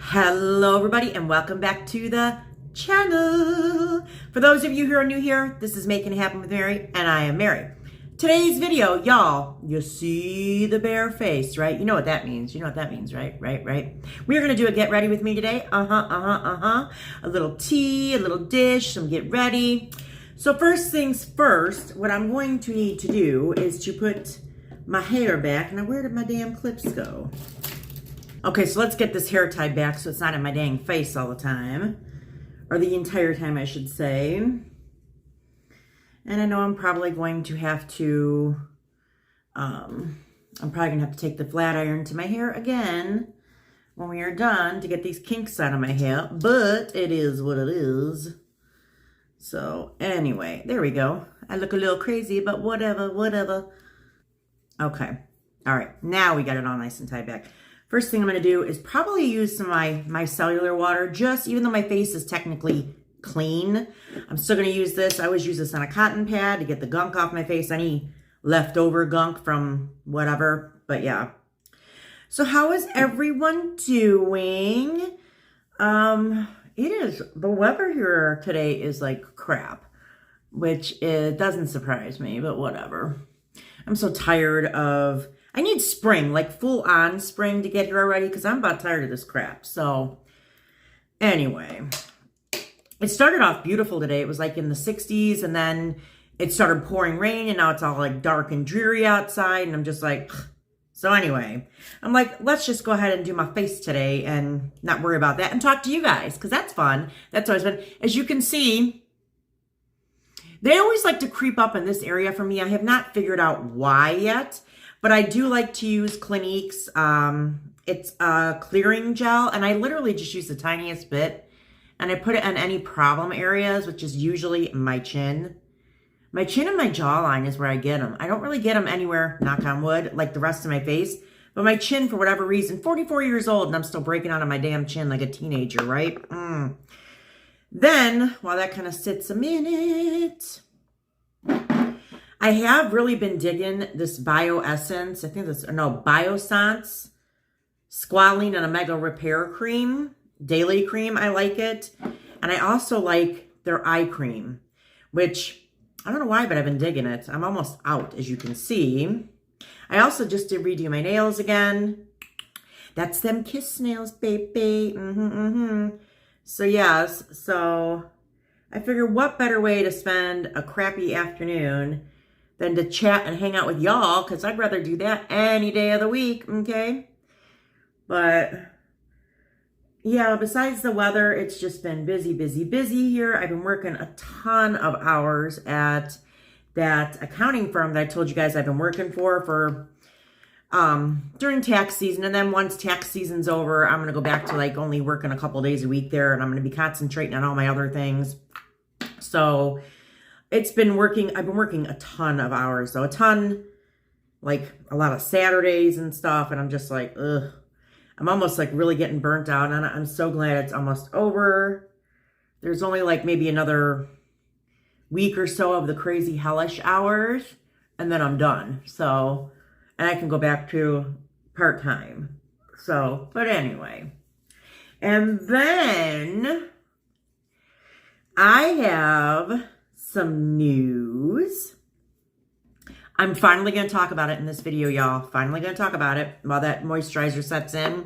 Hello everybody and welcome back to the channel. For those of you who are new here, this is Making It Happen with Mary and I am Mary. Today's video, y'all, you see the bare face, right? You know what that means. You know what that means, right? Right. We are going to do a get ready with me today. A little tea, a little dish, some get ready. So first things first, what I'm going to need to do is to put my hair back. Now, where did my damn clips go? Okay, so let's get this hair tied back so it's not in my dang face all the time. Or the entire time, I should say. And I know I'm probably going to have to, take the flat iron to my hair again when we are done to get these kinks out of my hair. But it is what it is. So anyway, there we go. I look a little crazy, but whatever. Okay, all right, now we got it all nice and tied back. First thing I'm going to do is probably use some of my cellular water, just even though my face is technically clean. I'm still going to use this. I always use this on a cotton pad to get the gunk off my face, any leftover gunk from whatever, but yeah. So how is everyone doing? The weather here today is like crap, which it doesn't surprise me, but whatever. I'm so tired of... I need spring, like full-on spring to get here already because I'm about tired of this crap. So, anyway. It started off beautiful today. It was like in the 60s, and then it started pouring rain, and now it's all like dark and dreary outside, and I'm just like... So, anyway. I'm like, let's just go ahead and do my face today and not worry about that and talk to you guys because that's fun. That's always fun. As you can see, they always like to creep up in this area for me. I have not figured out why yet. But I do like to use Clinique's, it's a clearing gel, and I literally just use the tiniest bit, and I put it on any problem areas, which is usually my chin. My chin and my jawline is where I get them. I don't really get them anywhere, knock on wood, like the rest of my face, but my chin, for whatever reason, 44 years old, and I'm still breaking out of my damn chin like a teenager, right? Then, while that kind of sits a minute... I have really been digging this Bioessence, Biossance Squalene and Omega Repair Cream, Daily Cream, I like it. And I also like their eye cream, which, I don't know why, but I've been digging it. I'm almost out, as you can see. I also just did redo my nails again. That's them kiss nails, baby. So yes, so I figured what better way to spend a crappy afternoon than to chat and hang out with y'all, because I'd rather do that any day of the week, okay? But, yeah, besides the weather, it's just been busy here. I've been working a ton of hours at that accounting firm that I told you guys I've been working for during tax season. And then once tax season's over, I'm going to go back to, like, only working a couple days a week there, and I'm going to be concentrating on all my other things. So... I've been working a ton of hours, though. Like a lot of Saturdays and stuff, and I'm just like, ugh. I'm almost like really getting burnt out on it. I'm so glad it's almost over. There's only like maybe another week or so of the crazy hellish hours, and then I'm done. So, and I can go back to part-time. So, but anyway. And then I have... some news. I'm finally going to talk about it in this video, y'all. Finally going to talk about it while that moisturizer sets in.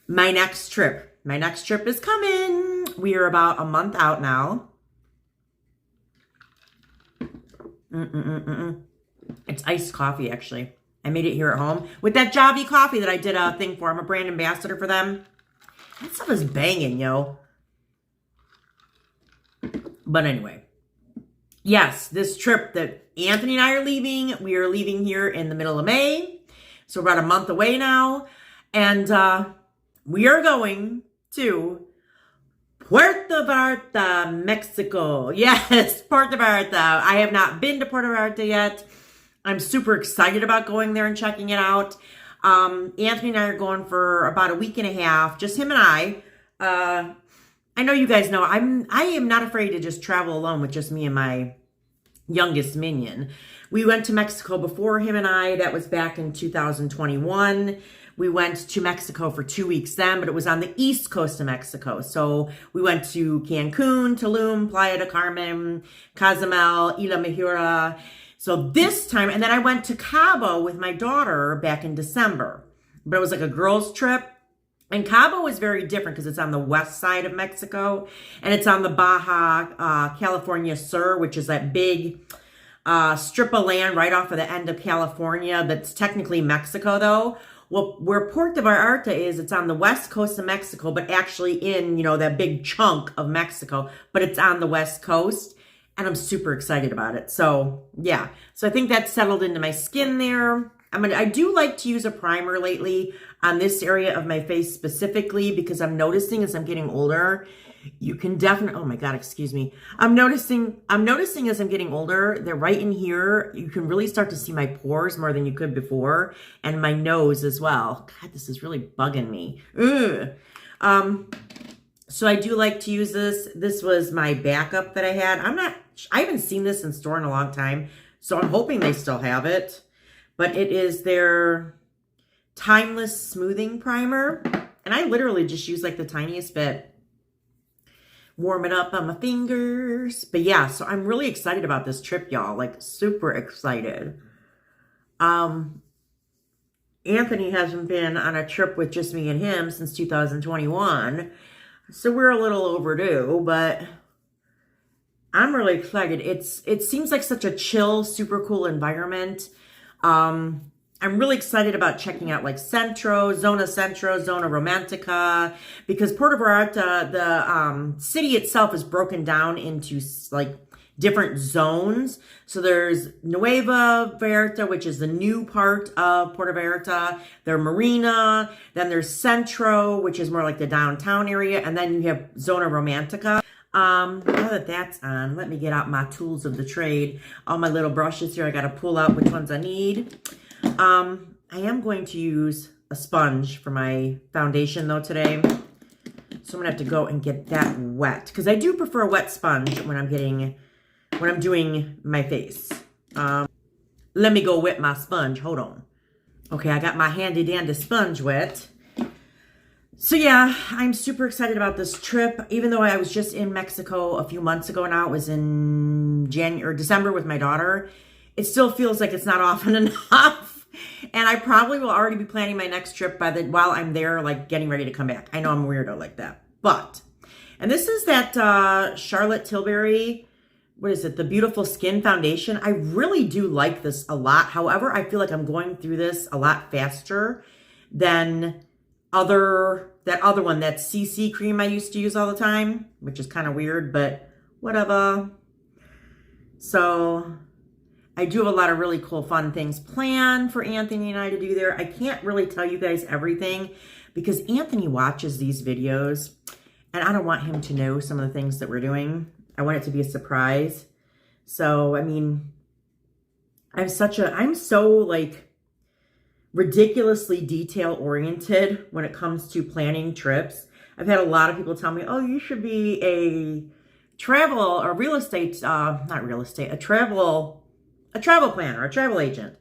My next trip is coming. We are about a month out now. It's iced coffee, actually. I made it here at home with that JAVY coffee that I did a thing for. I'm a brand ambassador for them. That stuff is banging, yo. But anyway. Yes, this trip that Anthony and I are leaving, we are leaving here in the middle of May. So we're about a month away now. And we are going to Puerto Vallarta, Mexico. Yes, Puerto Vallarta. I have not been to Puerto Vallarta yet. I'm super excited about going there and checking it out. Anthony and I are going for about a week and a half, just him and I. I know you guys know I am not afraid to just travel alone with just me and my youngest minion. We went to Mexico before him and I. That was back in 2021. We went to Mexico for 2 weeks then, but it was on the east coast of Mexico. So we went to Cancun, Tulum, Playa del Carmen, Cozumel, Isla Majura. So this time, and then I went to Cabo with my daughter back in December. But it was like a girls' trip. And Cabo is very different because it's on the west side of Mexico. And it's on the Baja California Sur, which is that big strip of land right off of the end of California. That's technically Mexico, though. Well, where Puerto Vallarta is, it's on the west coast of Mexico, but actually in, you know, that big chunk of Mexico. But it's on the west coast. And I'm super excited about it. So, yeah. So I think that's settled into my skin there. I do like to use a primer lately on this area of my face specifically because I'm noticing as I'm getting older, you can definitely, oh my God, excuse me. I'm noticing as I'm getting older that right in here, you can really start to see my pores more than you could before, and my nose as well. God, this is really bugging me. Ugh. So I do like to use this. This was my backup that I had. I haven't seen this in store in a long time, so I'm hoping they still have it. But it is their Timeless Smoothing Primer. And I literally just use like the tiniest bit. Warm it up on my fingers. But yeah, so I'm really excited about this trip, y'all. Like super excited. Anthony hasn't been on a trip with just me and him since 2021. So we're a little overdue, but I'm really excited. It seems like such a chill, super cool environment. I'm really excited about checking out like Zona Romantica, because Puerto Vallarta, the city itself is broken down into like different zones. So there's Nueva Vallarta, which is the new part of Puerto Vallarta. There's Marina, then there's Centro, which is more like the downtown area, and then you have Zona Romantica. Now that that's on, let me get out my tools of the trade. All my little brushes here, I got to pull out which ones I need. I am going to use a sponge for my foundation though today. So I'm gonna have to go and get that wet because I do prefer a wet sponge when I'm doing my face. Let me go wet my sponge. Hold on. Okay, I got my handy dandy sponge wet. So yeah, I'm super excited about this trip. Even though I was just in Mexico a few months ago now, it was in December with my daughter. It still feels like it's not often enough. And I probably will already be planning my next trip while I'm there, like getting ready to come back. I know I'm a weirdo like that. And this is that Charlotte Tilbury, what is it? The Beautiful Skin Foundation. I really do like this a lot. However, I feel like I'm going through this a lot faster than that other one, that CC cream I used to use all the time, which is kind of weird, but whatever. So I do have a lot of really cool, fun things planned for Anthony and I to do there. I can't really tell you guys everything because Anthony watches these videos and I don't want him to know some of the things that we're doing. I want it to be a surprise. So, I mean, I'm so like ridiculously detail oriented when it comes to planning trips. I've had a lot of people tell me, oh, you should be a travel planner, a travel agent.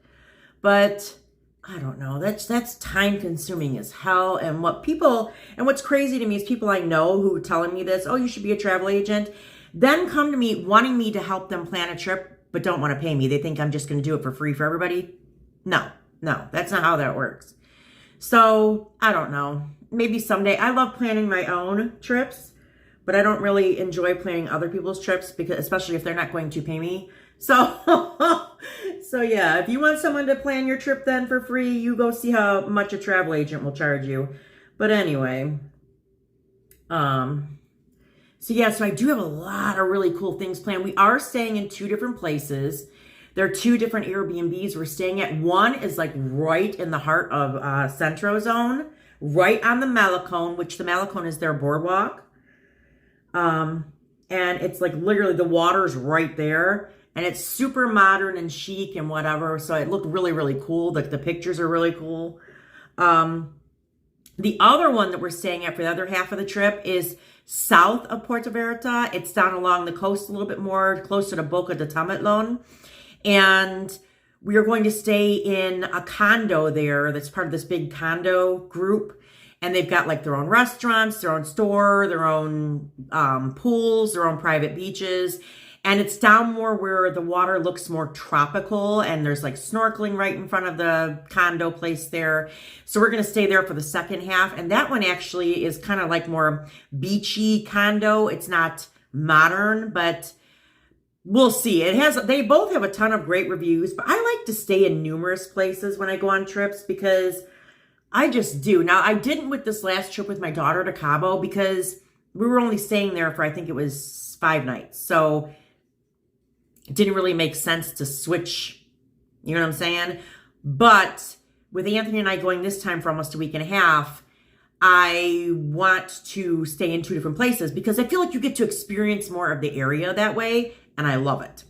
But I don't know, that's time consuming as hell. And what's crazy to me is people I know who are telling me this, oh, you should be a travel agent, then come to me wanting me to help them plan a trip, but don't want to pay me. They think I'm just going to do it for free for everybody. No, that's not how that works. So I don't know. Maybe someday. I love planning my own trips, but I don't really enjoy planning other people's trips because, especially if they're not going to pay me. So, so yeah, if you want someone to plan your trip then for free, you go see how much a travel agent will charge you. But anyway, so yeah, so I do have a lot of really cool things planned. We are staying in 2 different places. There are 2 different Airbnbs we're staying at. One is like right in the heart of Centro Zone, right on the Malecón, which the Malecón is their boardwalk. And it's like literally the water's right there. And it's super modern and chic and whatever. So it looked really, really cool. Like the pictures are really cool. The other one that we're staying at for the other half of the trip is south of Puerto Vallarta. It's down along the coast a little bit more, closer to Boca de Tamatlón. And we are going to stay in a condo there that's part of this big condo group. And they've got like their own restaurants, their own store, their own pools, their own private beaches. And it's down more where the water looks more tropical, and there's like snorkeling right in front of the condo place there. So we're going to stay there for the second half. And that one actually is kind of like more beachy condo. It's not modern, but we'll see. They both have a ton of great reviews, but I like to stay in numerous places when I go on trips because I just do. Now, I didn't with this last trip with my daughter to Cabo because we were only staying there for, I think it was 5 nights. So it didn't really make sense to switch, you know what I'm saying? But with Anthony and I going this time for almost a week and a half, I want to stay in 2 different places because I feel like you get to experience more of the area that way, and I love it.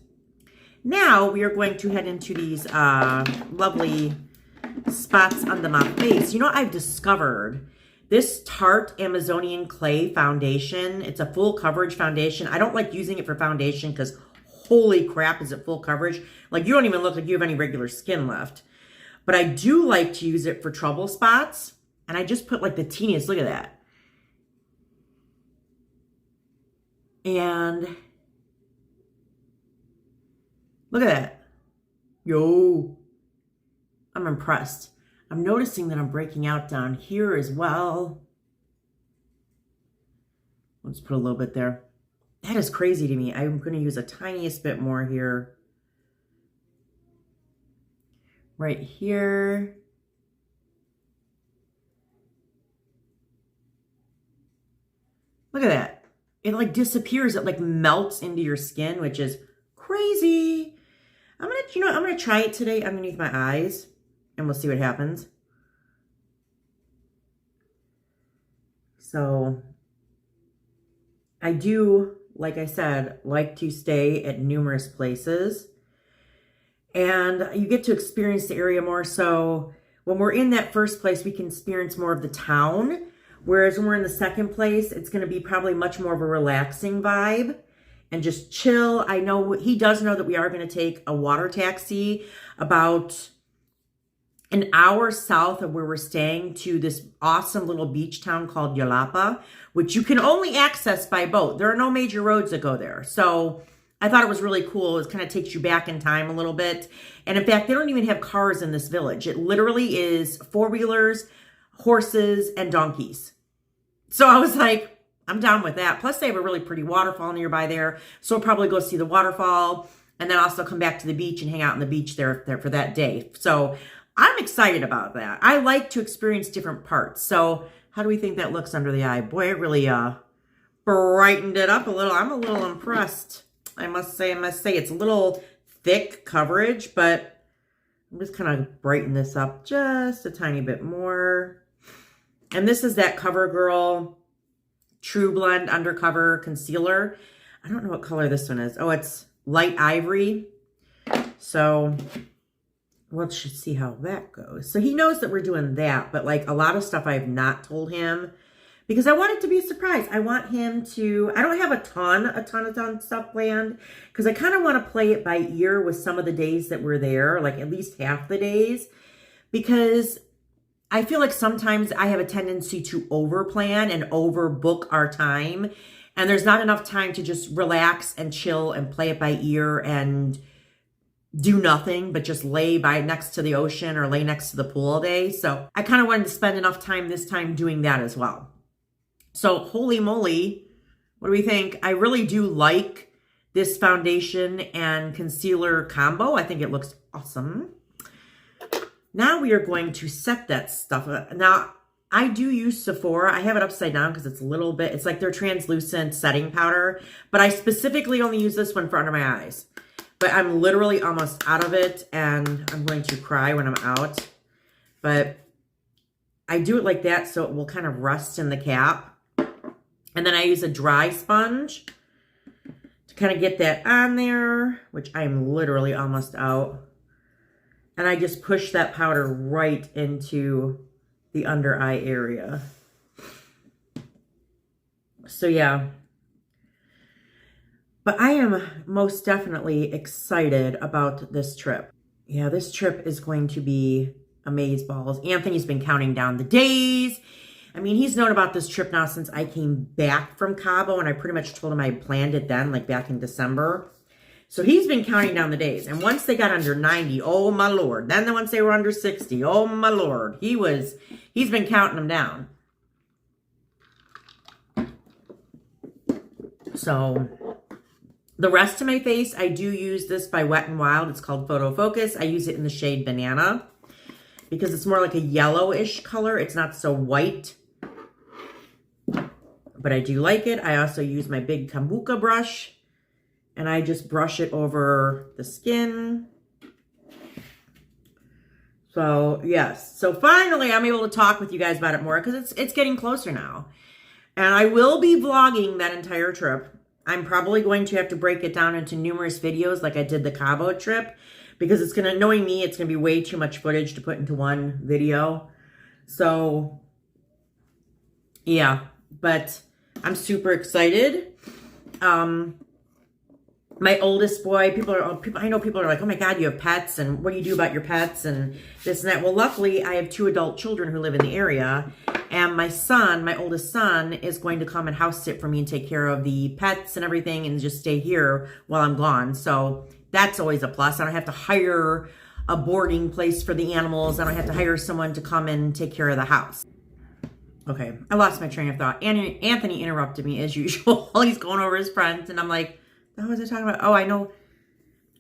Now we are going to head into these lovely spots under my face. You know, I've discovered this Tarte Amazonian Clay foundation. It's a full coverage foundation. I don't like using it for foundation because holy crap, is it full coverage? Like, you don't even look like you have any regular skin left. But I do like to use it for trouble spots. And I just put like the teeniest, look at that. And look at that. Yo, I'm impressed. I'm noticing that I'm breaking out down here as well. Let's put a little bit there. That is crazy to me. I'm going to use a tiniest bit more here. Right here. Look at that. It like disappears. It like melts into your skin, which is crazy. I'm going to try it today underneath my eyes and we'll see what happens. So I do, like I said, like to stay at numerous places, and you get to experience the area more. So when we're in that first place, we can experience more of the town. Whereas when we're in the second place, it's going to be probably much more of a relaxing vibe and just chill. I know he does know that we are going to take a water taxi about an hour south of where we're staying to this awesome little beach town called Yalapa, which you can only access by boat. There are no major roads that go there. So I thought it was really cool. It kind of takes you back in time a little bit. And in fact, they don't even have cars in this village. It literally is 4-wheelers, horses, and donkeys. So I was like, I'm down with that. Plus they have a really pretty waterfall nearby there. So we'll probably go see the waterfall and then also come back to the beach and hang out on the beach there for that day. So I'm excited about that. I like to experience different parts. So how do we think that looks under the eye? Boy, it really brightened it up a little. I'm a little impressed. I must say it's a little thick coverage, but I'm just kind of brighten this up just a tiny bit more. And this is that CoverGirl True Blend Undercover Concealer. I don't know what color this one is. Oh, it's light ivory. So let's just see how that goes. So he knows that we're doing that, but like a lot of stuff I have not told him because I want it to be a surprise. I want him to, I don't have a ton of stuff planned because I kind of want to play it by ear with some of the days that we're there, like at least half the days, because I feel like sometimes I have a tendency to overplan and overbook our time, and there's not enough time to just relax and chill and play it by ear and do nothing but just lay by next to the ocean or lay next to the pool all day. So I kind of wanted to spend enough time this time doing that as well. So holy moly, what do we think? I really do like this foundation and concealer combo. I think it looks awesome. Now we are going to set that stuff up. Now, I do use Sephora. I have it upside down because it's a little bit, it's like their translucent setting powder, but I specifically only use this one for under my eyes. But I'm literally almost out of it, and I'm going to cry when I'm out. But I do it like that so it will kind of rest in the cap. And then I use a dry sponge to kind of get that on there, which I'm literally almost out. And I just push that powder right into the under eye area. So yeah. But I am most definitely excited about this trip. yeah, this trip is going to be amazeballs. Anthony's been counting down the days. I mean, he's known about this trip now since I came back from Cabo, and I pretty much told him I planned it then, like back in December. So he's been counting down the days. And once they got under 90, oh my Lord. Then once they were under 60, oh my Lord. He's been counting them down. So the rest of my face, I do use this by Wet n Wild. It's called Photo Focus. I use it in the shade Banana because it's more like a yellowish color. It's not so white, but I do like it. I also use my big Kambuka brush, and I just brush it over the skin. So, yes. So, finally, I'm able to talk with you guys about it more because it's getting closer now. And I will be vlogging that entire trip. I'm probably going to have to break it down into numerous videos like I did the Cabo trip because it's going to, knowing me, it's going to be way too much footage to put into one video. So, yeah. But I'm super excited. My oldest boy, I know people are like, oh my God, you have pets, and what do you do about your pets, and this and that. Well, luckily, I have 2 adult children who live in the area, and my son, my oldest son, is going to come and house sit for me and take care of the pets and everything and just stay here while I'm gone. So that's always a plus. I don't have to hire a boarding place for the animals. I don't have to hire someone to come and take care of the house. Okay, I lost my train of thought. Anthony interrupted me as usual. He's going over his friends, and I'm like, what was I talking about? Oh, I know.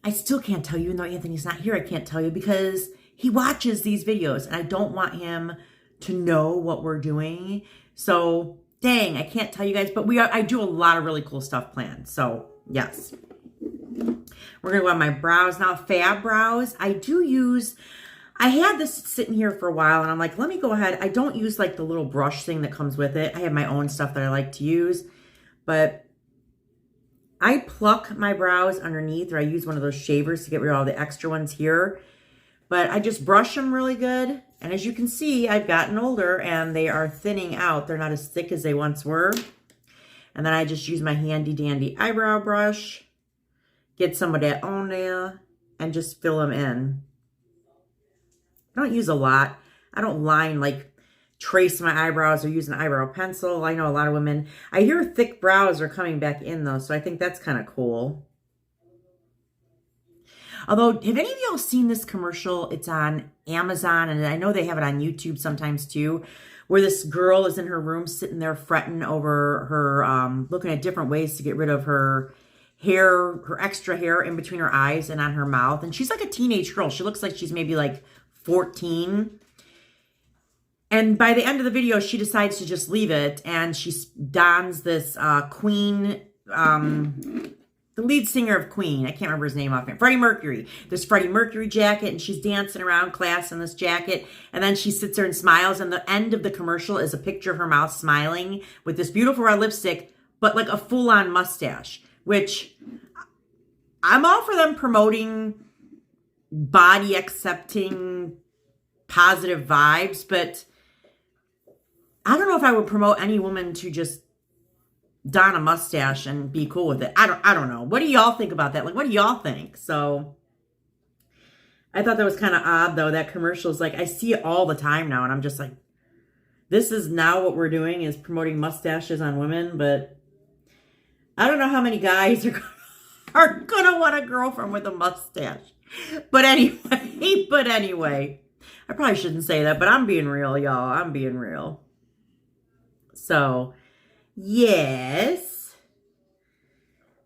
I still can't tell you, even though Anthony's not here, I can't tell you because he watches these videos and I don't want him to know what we're doing. So, dang, I can't tell you guys, but I do a lot of really cool stuff planned. So, yes. We're going to go on my brows now. Fab brows. I had this sitting here for a while and I'm like, let me go ahead. I don't use like the little brush thing that comes with it. I have my own stuff that I like to use, but I pluck my brows underneath, or I use one of those shavers to get rid of all the extra ones here. But I just brush them really good. And as you can see, I've gotten older and they are thinning out. They're not as thick as they once were. And then I just use my handy dandy eyebrow brush, get some of that on there, and just fill them in. I don't use a lot. I don't line like trace my eyebrows or use an eyebrow pencil. I know a lot of women, I hear thick brows are coming back in though, so I think that's kind of cool. Although, have any of y'all seen this commercial? It's on Amazon, and I know they have it on YouTube sometimes too, where this girl is in her room sitting there fretting over her, looking at different ways to get rid of her hair, her extra hair in between her eyes and on her mouth. And she's like a teenage girl. She looks like she's maybe like 14. And by the end of the video, she decides to just leave it, and she dons this Queen, the lead singer of Queen. I can't remember his name offhand. Freddie Mercury. This Freddie Mercury jacket, and she's dancing around class in this jacket, and then she sits there and smiles, and the end of the commercial is a picture of her mouth smiling with this beautiful red lipstick, but like a full-on mustache, which I'm all for them promoting body-accepting positive vibes, but I don't know if I would promote any woman to just don a mustache and be cool with it. I don't know. What do y'all think about that? Like, what do y'all think? So I thought that was kind of odd though. That commercial is like, I see it all the time now, and I'm just like, this is now what we're doing, is promoting mustaches on women. But I don't know how many guys are gonna want a girlfriend with a mustache. But anyway, I probably shouldn't say that, but I'm being real, y'all. I'm being real. So, yes,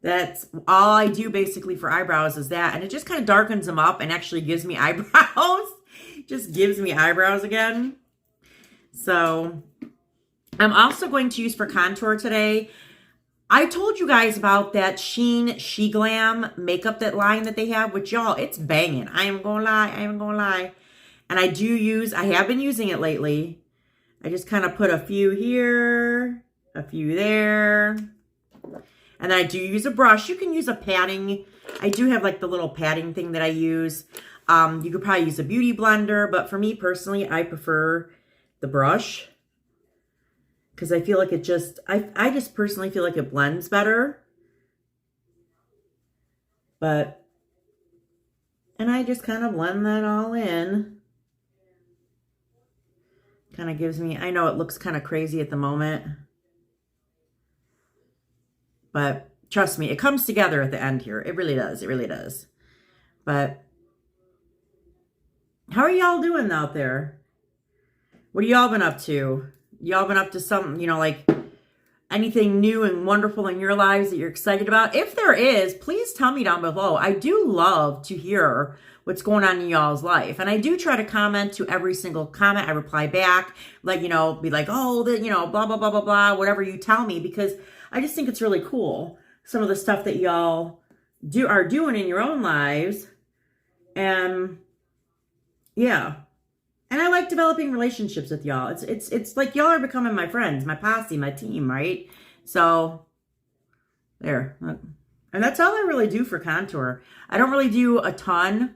that's all I do basically for eyebrows is that. And it just kind of darkens them up and actually gives me eyebrows. Just gives me eyebrows again. So, I'm also going to use for contour today. I told you guys about that Sheen She Glam makeup line that they have, which y'all, it's banging. I am gonna lie. And I have been using it lately. I just kind of put a few here, a few there. And then I do use a brush. You can use a padding. I do have like the little padding thing that I use. You could probably use a beauty blender, but for me personally, I prefer the brush. Because I feel like it just, I just personally feel like it blends better. But And I just kind of blend that all in. Kind of gives me, I know it looks kind of crazy at the moment, but trust me, it comes together at the end here. It really does. It really does. But how are y'all doing out there? What have y'all been up to? Y'all been up to something, you know, like anything new and wonderful in your lives that you're excited about? If there is, please tell me down below. I do love to hear what's going on in y'all's life. And I do try to comment to every single comment. I reply back, like, you know, be like, oh, you know, blah, blah, blah, blah, blah, whatever you tell me, because I just think it's really cool. Some of the stuff that y'all are doing in your own lives. And yeah. And I like developing relationships with y'all. It's like y'all are becoming my friends, my posse, my team, right? So there. And that's all I really do for contour. I don't really do a ton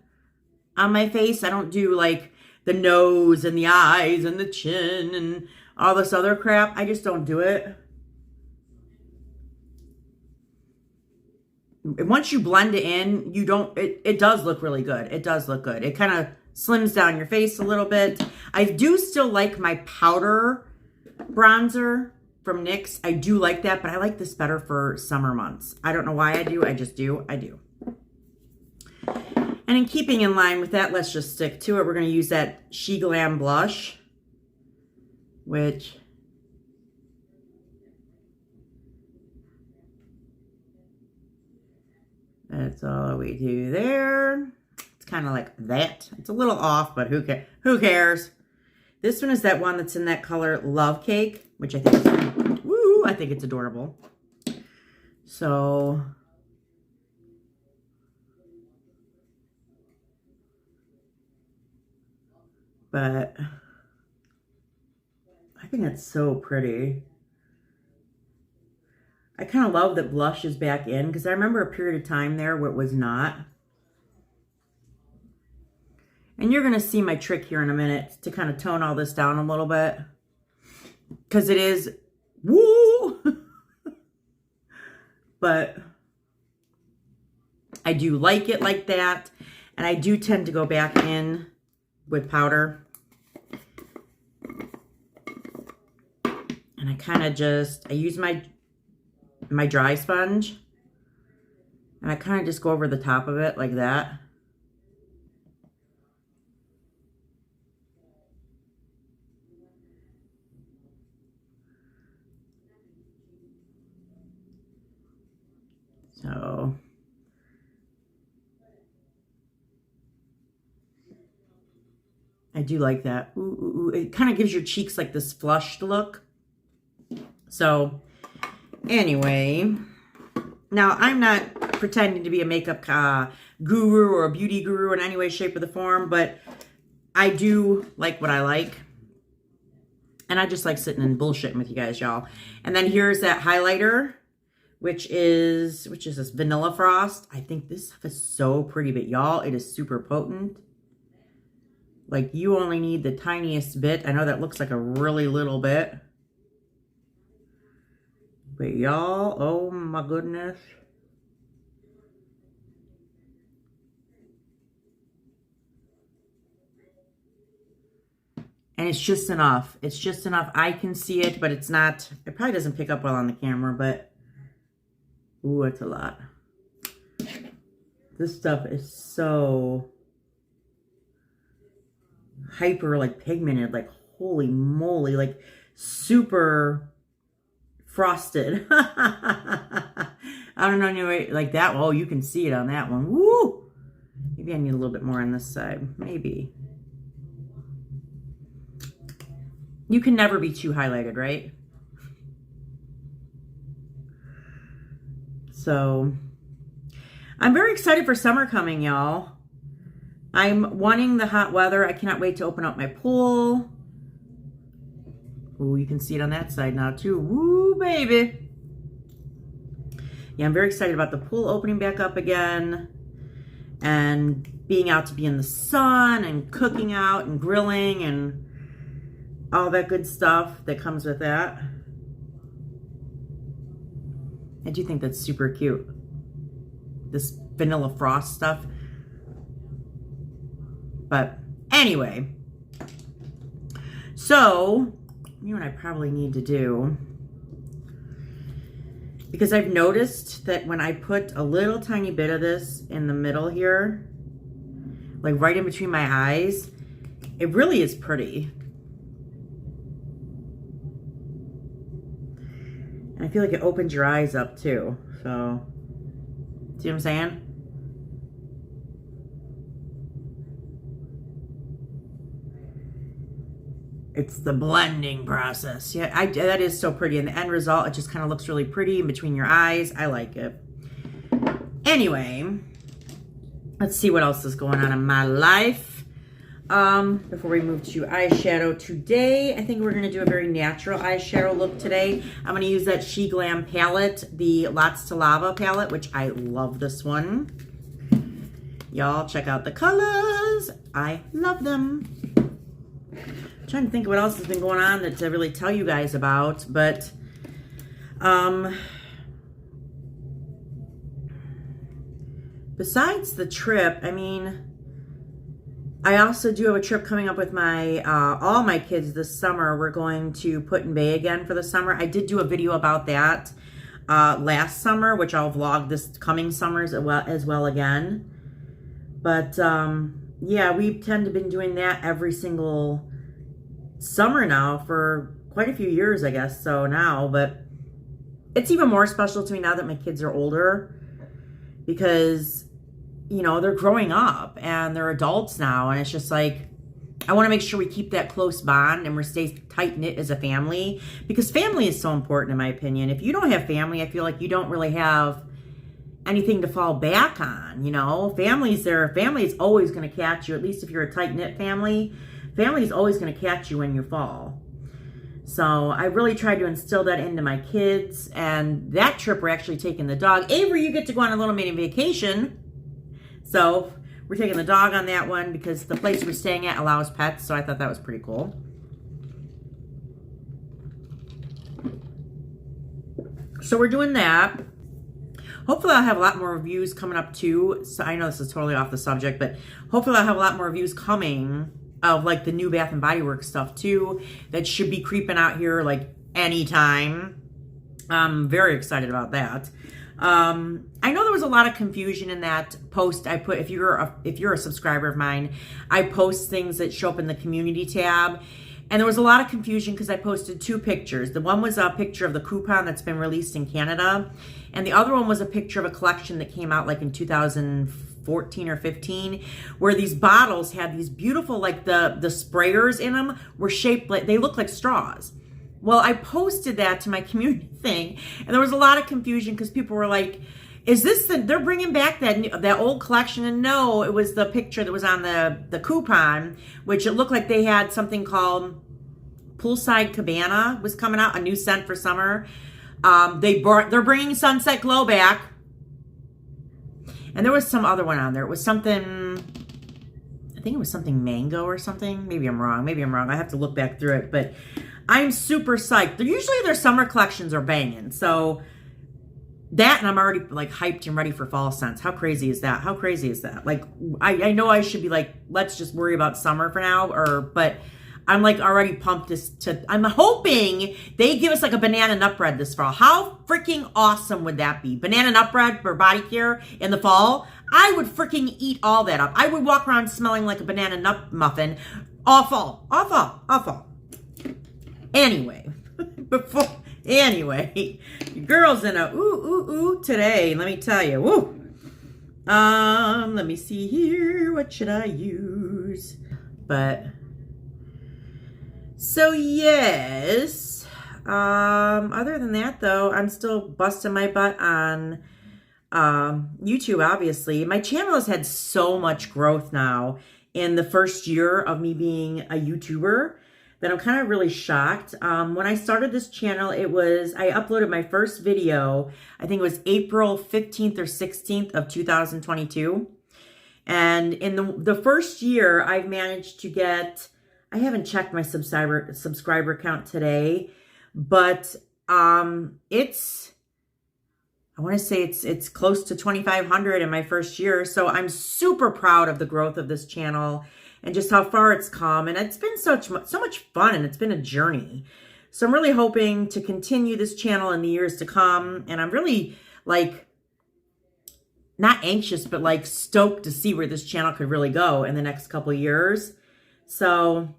on my face. I don't do like the nose and the eyes and the chin and all this other crap. I just don't do it. Once you blend it in, it does look really good. It does look good. It kind of slims down your face a little bit. I do still like my powder bronzer from NYX. I do like that, but I like this better for summer months. I don't know why I do. I just do. I do. And in keeping in line with that, let's just stick to it. We're going to use that She Glam blush, which that's all we do there. It's kind of like that. It's a little off, but who cares? This one is that one that's in that color Love Cake, which I think is, woo, I think it's adorable. So, but I think it's so pretty. I kind of love that blush is back in, because I remember a period of time there where it was not. And you're going to see my trick here in a minute to kind of tone all this down a little bit. Because it is, woo! But I do like it like that. And I do tend to go back in with powder. And I kind of just, I use my dry sponge. And I kind of just go over the top of it like that. So, I do like that. Ooh, ooh, ooh. It kind of gives your cheeks like this flushed look. So, anyway, now I'm not pretending to be a makeup guru or a beauty guru in any way, shape, or the form, but I do like what I like. And I just like sitting and bullshitting with you guys, y'all. And then here's that highlighter, which is this Vanilla Frost. I think this stuff is so pretty, but y'all, it is super potent. Like, you only need the tiniest bit. I know that looks like a really little bit. But y'all, oh my goodness. And it's just enough. It's just enough. I can see it, but it's not, it probably doesn't pick up well on the camera, but ooh, it's a lot. This stuff is so hyper, like pigmented, like holy moly, like super frosted. I don't know, anyway, like that. Oh, you can see it on that one. Woo! Maybe I need a little bit more on this side. Maybe. You can never be too highlighted, right? So, I'm very excited for summer coming, y'all. I'm wanting the hot weather. I cannot wait to open up my pool. Ooh, you can see it on that side now too. Woo, baby. Yeah, I'm very excited about the pool opening back up again. And being out to be in the sun and cooking out and grilling and all that good stuff that comes with that. I do think that's super cute. This Vanilla Frost stuff. But anyway, so you know what I probably need to do, because I've noticed that when I put a little tiny bit of this in the middle here, like right in between my eyes, it really is pretty. And I feel like it opens your eyes up too. So, see what I'm saying? It's the blending process. Yeah, that is so pretty. And the end result, it just kind of looks really pretty in between your eyes. I like it. Anyway, let's see what else is going on in my life. Before we move to eyeshadow today, I think we're going to do a very natural eyeshadow look today. I'm going to use that She Glam palette, the Lots to Lava palette, which I love this one. Y'all check out the colors. I love them. I'm trying to think what else has been going on that to really tell you guys about, but besides the trip, I mean, I also do have a trip coming up with my all my kids this summer. We're going to Put-in-Bay again for the summer. I did do a video about that last summer, which I'll vlog this coming summers as well again. But yeah, we tend to been doing that every single summer now for quite a few years, I guess. So now, but it's even more special to me now that my kids are older, because you know, they're growing up and they're adults now, and it's just like, I want to make sure we keep that close bond and we stay tight-knit as a family, because family is so important in my opinion. If you don't have family, I feel like you don't really have anything to fall back on, you know. Family is always going to catch you, at least if you're a tight-knit family. Family is always going to catch you when you fall. So I really tried to instill that into my kids, and that trip we're actually taking the dog. Avery, you get to go on a little mini vacation. So we're taking the dog on that one because the place we're staying at allows pets, so I thought that was pretty cool. So we're doing that. Hopefully I'll have a lot more reviews coming up too. So I know this is totally off the subject, but hopefully I'll have a lot more reviews coming of like the new Bath & Body Works stuff too. That should be creeping out here like anytime. I'm very excited about that. I know there was a lot of confusion in that post I put. If you're a subscriber of mine, I post things that show up in the community tab, and there was a lot of confusion because I posted two pictures. The one was a picture of the coupon that's been released in Canada, and the other one was a picture of a collection that came out like in 2014 or 15, where these bottles had these beautiful, like the sprayers in them were shaped like, they look like straws. Well, I posted that to my community thing, and there was a lot of confusion because people were like, is this they're bringing back that old collection? And no, it was the picture that was on the coupon, which it looked like they had something called Poolside Cabana was coming out, a new scent for summer. They're bringing Sunset Glow back. And there was some other one on there. It was something, I think it was something mango or something. Maybe I'm wrong. I have to look back through it, but I'm super psyched. Usually their summer collections are banging. So that, and I'm already like hyped and ready for fall scents. How crazy is that? Like, I know I should be like, let's just worry about summer for now, but I'm like already pumped I'm hoping they give us like a banana nut bread this fall. How freaking awesome would that be? Banana nut bread for body care in the fall. I would freaking eat all that up. I would walk around smelling like a banana nut muffin all fall. Anyway, your girl's in a ooh today. Let me tell you, woo. Let me see here. What should I use? But so yes. Other than that, though, I'm still busting my butt on YouTube. Obviously, my channel has had so much growth now in the first year of me being a YouTuber that I'm kind of really shocked. When I started this channel, I uploaded my first video, I think it was April 15th or 16th of 2022. And in the first year, I've managed to get, I haven't checked my subscriber count today, but I want to say it's close to 2,500 in my first year. So I'm super proud of the growth of this channel and just how far it's come. And it's been so much fun, and it's been a journey. So I'm really hoping to continue this channel in the years to come. And I'm really like, not anxious, but like stoked to see where this channel could really go in the next couple of years. So,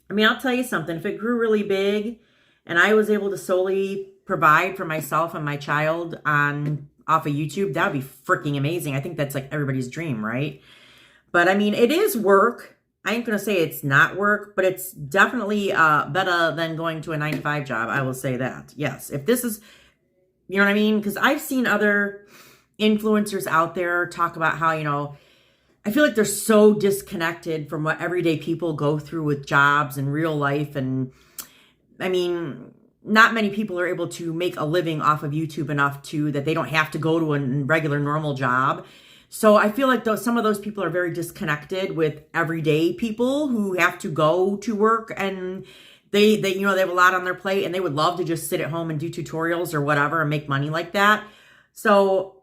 I mean, I'll tell you something. If it grew really big and I was able to solely provide for myself and my child off of YouTube, that would be freaking amazing. I think that's like everybody's dream, right? But I mean, it is work. I ain't going to say it's not work, but it's definitely better than going to a 9-to-5 job. I will say that. Yes. If this is, you know what I mean? Because I've seen other influencers out there talk about how, you know, I feel like they're so disconnected from what everyday people go through with jobs and real life. And I mean, not many people are able to make a living off of YouTube enough that they don't have to go to a regular normal job. So I feel like some of those people are very disconnected with everyday people who have to go to work, and they you know, they have a lot on their plate, and they would love to just sit at home and do tutorials or whatever and make money like that. So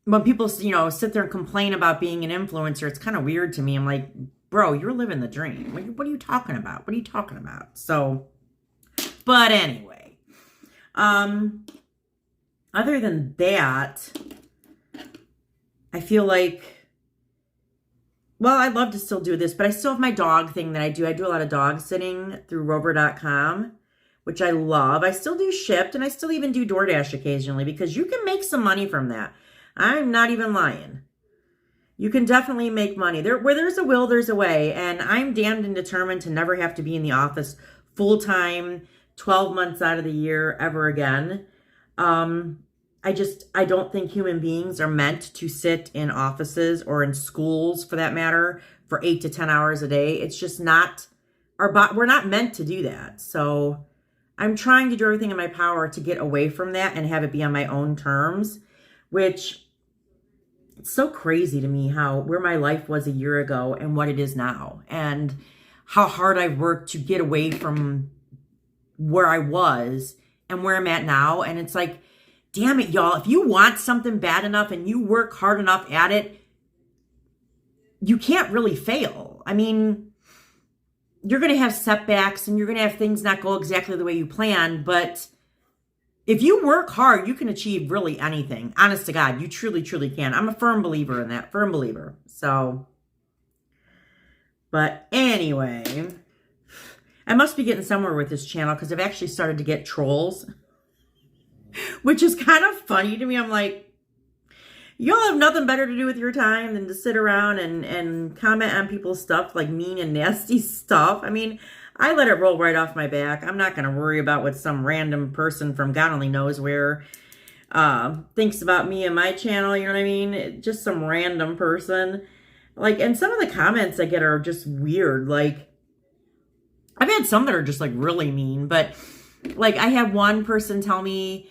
when people, you know, sit there and complain about being an influencer, it's kind of weird to me. I'm like, bro, you're living the dream. What are you talking about? What are you talking about? So, but anyway, other than that, I feel like, well, I'd love to still do this, but I still have my dog thing that I do. I do a lot of dog sitting through rover.com, which I love. I still do Shipt, and I still even do DoorDash occasionally, because you can make some money from that. I'm not even lying. You can definitely make money. Where there's a will, there's a way. And I'm damned and determined to never have to be in the office full-time, 12 months out of the year ever again. I don't think human beings are meant to sit in offices or in schools, for that matter, for 8 to 10 hours a day. It's just not, we're not meant to do that. So I'm trying to do everything in my power to get away from that and have it be on my own terms, which it's so crazy to me where my life was a year ago and what it is now, and how hard I've worked to get away from where I was and where I'm at now. And it's like, damn it, y'all, if you want something bad enough and you work hard enough at it, you can't really fail. I mean, you're going to have setbacks and you're going to have things not go exactly the way you planned, but if you work hard, you can achieve really anything. Honest to God, you truly, truly can. I'm a firm believer in that. Firm believer. So, but anyway, I must be getting somewhere with this channel, because I've actually started to get trolls, which is kind of funny to me. I'm like, y'all have nothing better to do with your time than to sit around and comment on people's stuff, like mean and nasty stuff. I mean, I let it roll right off my back. I'm not going to worry about what some random person from God only knows where thinks about me and my channel. You know what I mean? Just some random person. Like, and some of the comments I get are just weird. Like, I've had some that are just like really mean, but like I had one person tell me,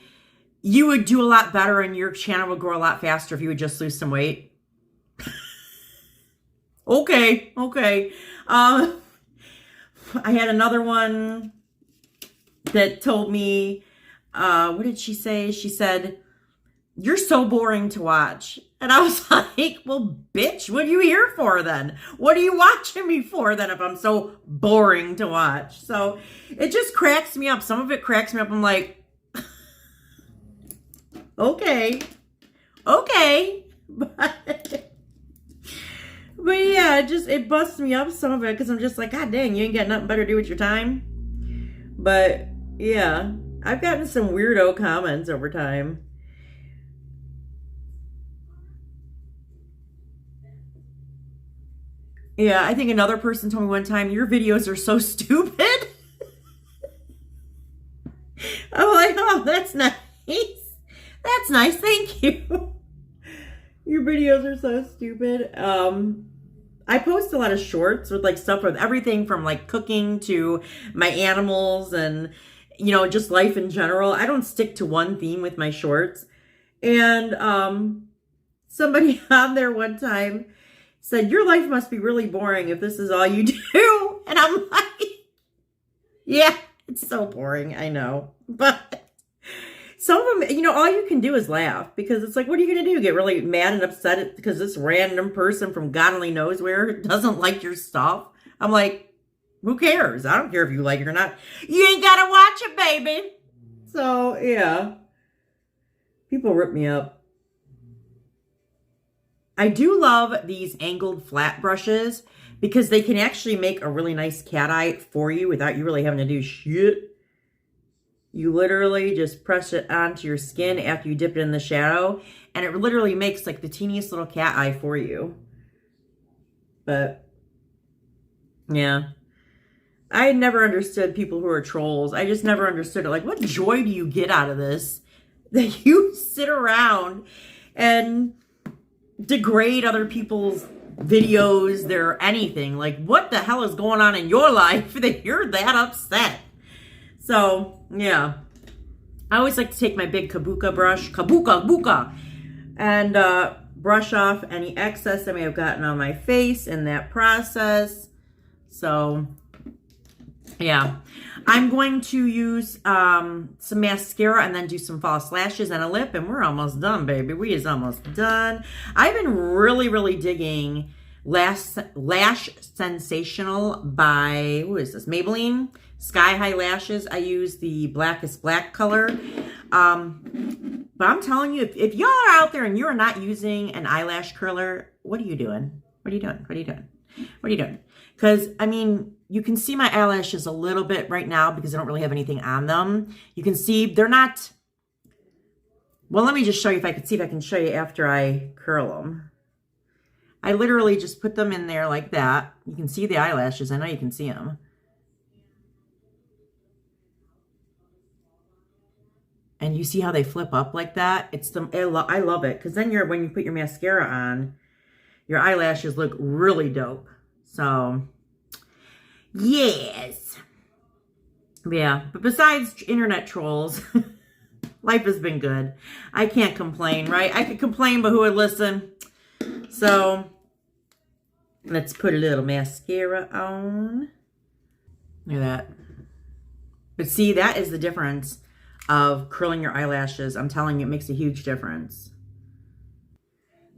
you would do a lot better and your channel would grow a lot faster if you would just lose some weight. Okay. I had another one that told me, what did she say? She said, you're so boring to watch. And I was like, well, bitch, what are you here for then? What are you watching me for then if I'm so boring to watch? So it just cracks me up. Some of it cracks me up. I'm like, okay. But yeah, it busts me up, some of it, because I'm just like, God dang, you ain't got nothing better to do with your time. But yeah, I've gotten some weirdo comments over time. Yeah, I think another person told me one time, your videos are so stupid. I'm like, oh, that's nice. That's nice, thank you. Your videos are so stupid. I post a lot of shorts with like stuff with everything from like cooking to my animals and, you know, just life in general. I don't stick to one theme with my shorts. And somebody on there one time said, your life must be really boring if this is all you do. And I'm like, yeah, it's so boring, I know. But some of them, you know, all you can do is laugh, because it's like, what are you going to do? Get really mad and upset because this random person from God only knows where doesn't like your stuff? I'm like, who cares? I don't care if you like it or not. You ain't got to watch it, baby. So, yeah. People rip me up. I do love these angled flat brushes because they can actually make a really nice cat eye for you without you really having to do shit. You literally just press it onto your skin after you dip it in the shadow, and it literally makes like the teeniest little cat eye for you. But yeah, I never understood people who are trolls. I just never understood it. Like, what joy do you get out of this? That you sit around and degrade other people's videos, their anything. Like, what the hell is going on in your life that you're that upset? So, yeah. I always like to take my big kabuka brush, and brush off any excess I may have gotten on my face in that process. So, yeah. I'm going to use some mascara and then do some false lashes and a lip, and we're almost done, baby. We is almost done. I've been really, really digging Lash Sensational by, who is this? Maybelline Sky High Lashes. I use the Blackest Black color. But I'm telling you, if y'all are out there and you're not using an eyelash curler, what are you doing? What are you doing? What are you doing? What are you doing? Because, I mean, you can see my eyelashes a little bit right now because I don't really have anything on them. You can see they're not... Well, let me just show you if I can see if I can show you after I curl them. I literally just put them in there like that. You can see the eyelashes. I know you can see them. And you see how they flip up like that? I love it. Because then when you put your mascara on, your eyelashes look really dope. So, yes. Yeah. But besides internet trolls, life has been good. I can't complain, right? I could complain, but who would listen? So, let's put a little mascara on. Look at that. But see, that is the difference of curling your eyelashes. I'm telling you, it makes a huge difference.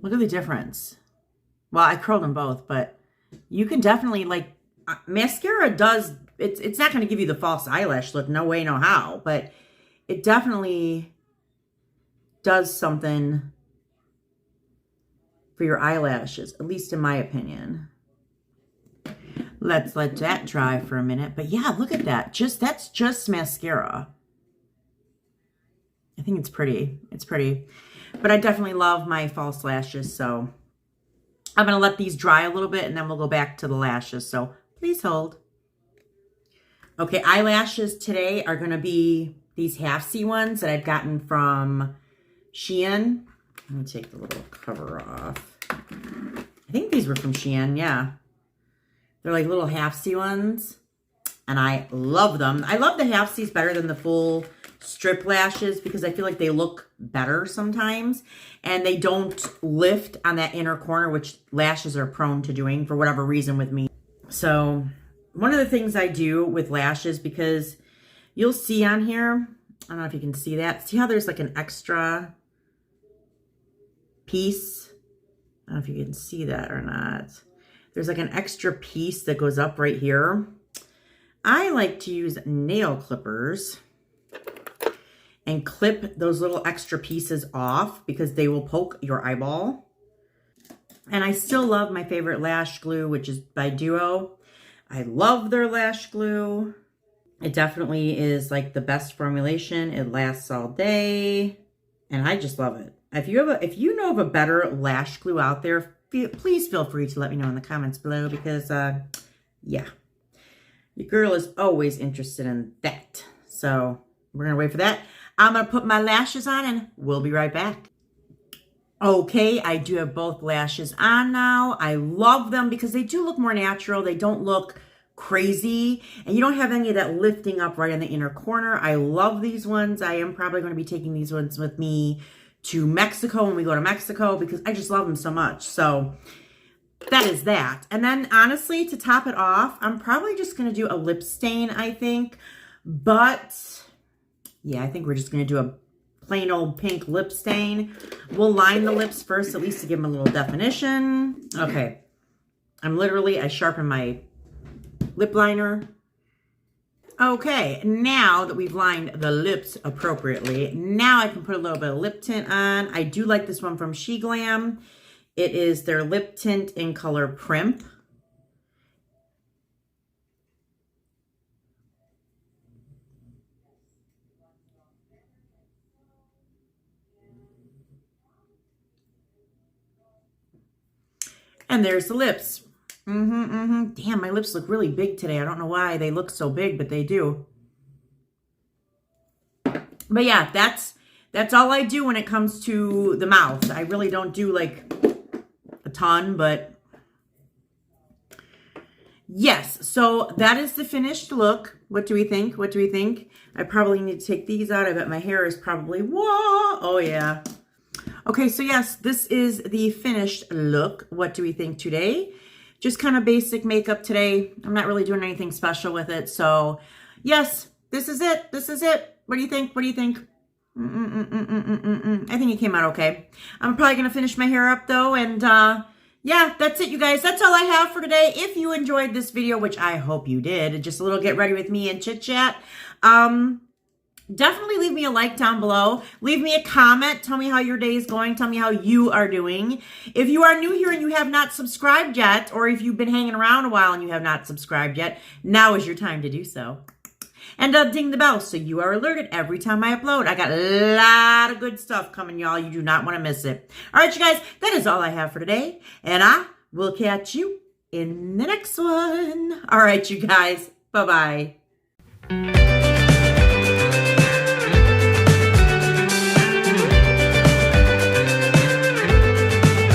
Look at the difference. Well, I curled them both, but you can definitely, like, mascara does, it's not going to give you the false eyelash look, no way, no how, but it definitely does something for your eyelashes, at least in my opinion. Let's let that dry for a minute. But yeah, look at that. That's just mascara. I think it's pretty. It's pretty. But I definitely love my false lashes, so I'm going to let these dry a little bit, and then we'll go back to the lashes. So please hold. Okay, eyelashes today are going to be these half-C ones that I've gotten from Shein. Let me take the little cover off. I think these were from Shein, yeah. They're like little half-C ones, and I love them. I love the half-Cs better than the full strip lashes because I feel like they look better sometimes, and they don't lift on that inner corner, which lashes are prone to doing for whatever reason with me. So one of the things I do with lashes, because you'll see on here, I don't know if you can see that. See how there's like an extra piece? I don't know if you can see that or not. There's like an extra piece that goes up right here. I like to use nail clippers and clip those little extra pieces off because they will poke your eyeball. And I still love my favorite lash glue, which is by Duo. I love their lash glue. It definitely is like the best formulation. It lasts all day, and I just love it. If you know of a better lash glue out there, please feel free to let me know in the comments below because, yeah, your girl is always interested in that. So we're going to wait for that. I'm going to put my lashes on and we'll be right back. Okay, I do have both lashes on now. I love them because they do look more natural. They don't look crazy, and you don't have any of that lifting up right in the inner corner. I love these ones. I am probably going to be taking these ones with me to Mexico when we go to Mexico because I just love them so much. So that is that. And then honestly, to top it off, I'm probably just going to do a lip stain, I think. But yeah, I think we're just going to do a plain old pink lip stain. We'll line the lips first, at least to give them a little definition. Okay. I sharpen my lip liner. Okay, now that we've lined the lips appropriately, now I can put a little bit of lip tint on. I do like this one from She Glam. It is their lip tint in color Primp. And there's the lips. Damn, my lips look really big today. I don't know why they look so big, but they do. But yeah, that's all I do when it comes to the mouth. I really don't do like a ton, but yes. So that is the finished look. What do we think? What do we think? I probably need to take these out. I bet my hair is probably, whoa. Oh yeah. Okay, so yes, this is the finished look. What do we think today? Just kind of basic makeup today. I'm not really doing anything special with it. So yes, this is it. This is it. What do you think? What do you think? I think it came out okay. I'm probably going to finish my hair up though. And yeah, that's it, you guys. That's all I have for today. If you enjoyed this video, which I hope you did, just a little get ready with me and chit chat. Definitely leave me a like down below. Leave me a comment. Tell me how your day is going. Tell me how you are doing. If you are new here and you have not subscribed yet, or if you've been hanging around a while and you have not subscribed yet, now is your time to do so. And ding the bell so you are alerted every time I upload. I got a lot of good stuff coming, y'all. You do not want to miss it. All right, you guys, that is all I have for today. And I will catch you in the next one. All right, you guys. Bye-bye.